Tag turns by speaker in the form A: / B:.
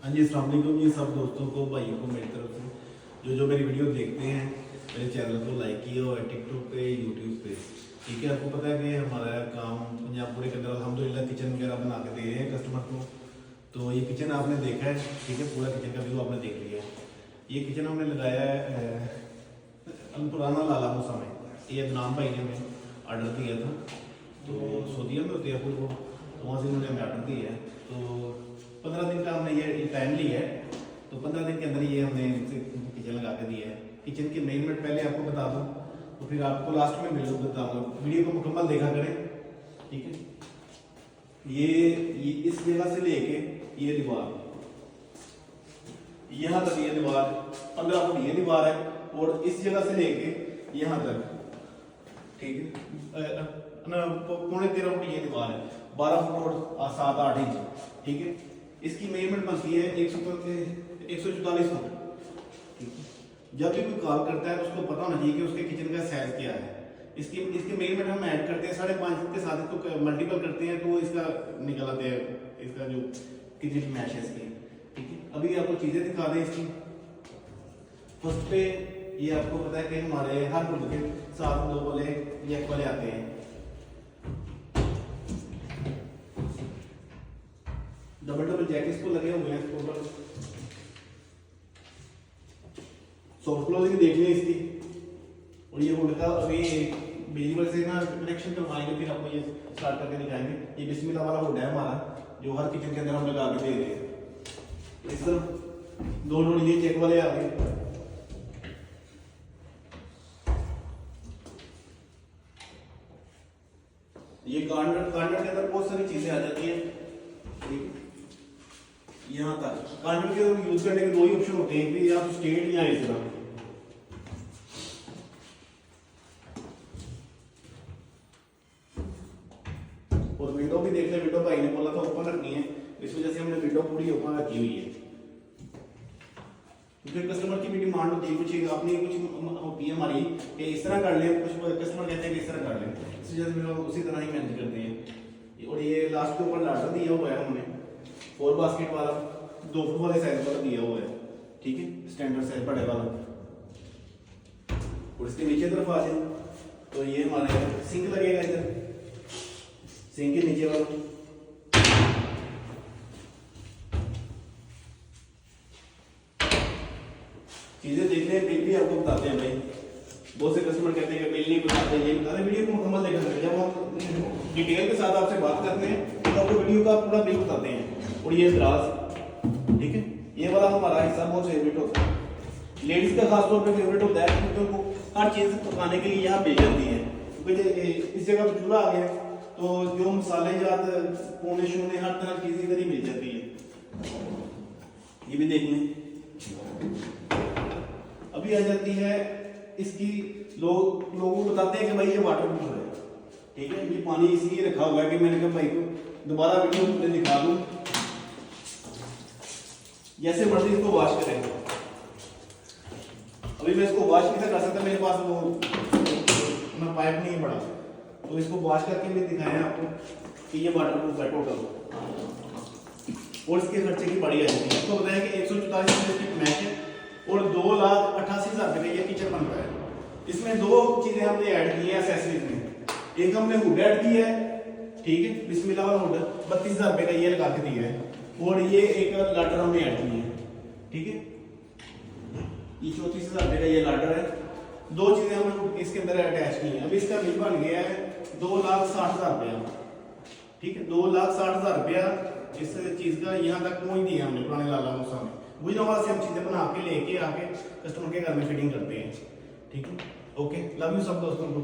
A: हाँ जी, अस्सलाम वालेकुम जी सब दोस्तों को, भाइयों को मेरी तरफ से जो मेरी वीडियो देखते हैं, मेरे चैनल को लाइक किया हुआ है टिकटॉक पे, यूट्यूब पे। ठीक है, आपको पता है कि हमारा काम पंजाब पूरे के अंदर अल्हम्दुलिल्लाह किचन वगैरह बना के दे रहे हैं कस्टमर को। तो ये किचन आपने देखा है, ठीक है, पूरा किचन का व्यू आपने देख लिया है। ये किचन हमने लगाया है पुराना लाला मूसा में। ये अदनान भाई ने हमें ऑर्डर दिया था, तो सऊदीया में होते हैं आपको, तो वहाँ से उन्होंने हमें ऑर्डर दिया है। तो 15 दिन का हमने ये टाइम लिया है, तो 15 दिन के अंदर ये हमने इनसे किचन लगा के दिया है। किचन की मेजरमेंट पहले आपको बता दूँ, तो फिर आपको लास्ट में वीडियो बताऊँगा। वीडियो को मुकम्मल देखा करें, ठीक है। ये इस जगह से लेके ये दीवार यहाँ तक, ये दीवार 15 फुट ये दीवार है, और इस जगह से लेके यहाँ तक, ठीक है, पौने 13 फुट ये दीवार है, 12 फुट और 7-8 इंच, ठीक है। इसकी मेजरमेंट बनती है 144 फुट, ठीक है। जब भी कोई कॉल करता है तो उसको पता होना चाहिए कि उसके किचन का साइज क्या है। इसकी मेजरमेंट हम ऐड करते हैं 5.5 फुट के साथ, इसको मल्टीपल करते हैं तो इसका निकल आते हैं, इसका जो किचन की मैश है इसकी, ठीक है। अभी आपको चीज़ें दिखा दें इसकी। फर्स्ट पे ये आपको पता है कि हमारे हर फुट के साथ 2 वाले एक वाले आते हैं। डबल जैक इसको लगे हुए हैं, इसको ऊपर सॉफ्ट क्लोजिंग देखनी है इसकी। और ये वुड का अभी बिजली वाले से ना कनेक्शन करवाएंगे, फिर आपको ये स्टार्ट करके दिखाएंगे। ये बिस्मिल्लाह वाला वुड है हमारा, जो हर किचन के अंदर हम लगा के दे रहे हैं। इस तरफ 2 डोर ये चेक वाले आ गए। ये कार्नर के अंदर बहुत सारी चीजें आ जाती हैं, ठीक है। यहाँ तक कार्नर के अंदर यूज करने के 2 ही ऑप्शन होते हैं, कि या तो स्ट्रेट या इस तरह। और विंडो भी देख लें, विंडो भाई ने बोला था ओपन रखनी है, इस वजह से हमने विंडो पूरी ओपन रखी हुई है, क्योंकि कस्टमर की भी डिमांड होती है, कुछ अपनी कुछ होती है हमारी कि इस तरह कर लें, कुछ कस्टमर कहते हैं कि इस तरह कर लें, इस वजह से हम उसी तरह ही मैनेज करते हैं। और ये लास्ट के ऊपर लाटर दिया हुआ है हमने 4 बास्केट वाला, 2 फुट वाले साइज वाला दिया हुआ है, ठीक है, स्टैंडर्ड साइज बड़े वाला। और इसके नीचे तरफ आ जाए तो ये हमारे सिंक लगेगा, इधर सिंक के नीचे वाला। चीजें देखने हैं, बिल भी आपको बताते हैं भाई। बहुत से कस्टमर कहते हैं कि बिल नहीं बताते, ये बताते। वीडियो को मुकम्मल देखा करें, जब हम डिटेल के साथ आपसे बात करते हैं तो आपको वीडियो का पूरा बिल बताते हैं। और ये दराज, ठीक है, ये वाला हमारा हिस्सा बहुत फेवरेट होता है, लेडीज का खासतौर पर फेवरेट होता है, क्योंकि उनको हर चीज पकाने के लिए यहाँ मिल जाती है। क्योंकि इस जगह पर चूल्हा आ गया तो जो मसाले जात पोने शोने हर तरह की चीज इधर ही मिल जाती है। ये भी देख लें। अभी आ जाती है इसकी, लोगों को बताते हैं कि भाई ये वाटर प्रूफ है, ठीक है। ये पानी इसलिए रखा हुआ है कि मैंने कहा भाई को दोबारा वीडियो में दिखा दूं, जैसे मर्जी इसको वॉश करें। अभी मैं इसको वॉश नहीं कर सकता, मेरे पास वो अपना पाइप नहीं पड़ा, तो इसको वॉश करके भी दिखाया आपको कि ये वाटर प्रूफ है टोटल। और इसके खर्चे की बड़ी आ जाती है। आपको बताया कि 144 की मैश है और 2,88,000 रुपये का ये किचन बन रहा है। इसमें 2 चीजें हमने ऐड की है एक्सेसरीज में। एक हमने हुड ऐड किया है, ठीक है, बिस्मिल्लाह वाला हुड 32,000 रुपये का ये लगा के दिया है। और ये एक लाटर हमने ऐड की है, ठीक है, ये 34,000 रुपये का ये लाटर है। 2 चीजें हमने इसके अंदर अटैच की है। अभी इसका बिल बन गया है 2,60,000 रुपया, ठीक है, 2,60,000 रुपया इस चीज का यहाँ तक पहुंच दिया हमने पुराने लाला मूसा में। गुजरावाला से हम चीजें बना के लेके आके कस्टमर के घर में फिटिंग करते हैं, ठीक है। ओके, लव यू सब दोस्तों को।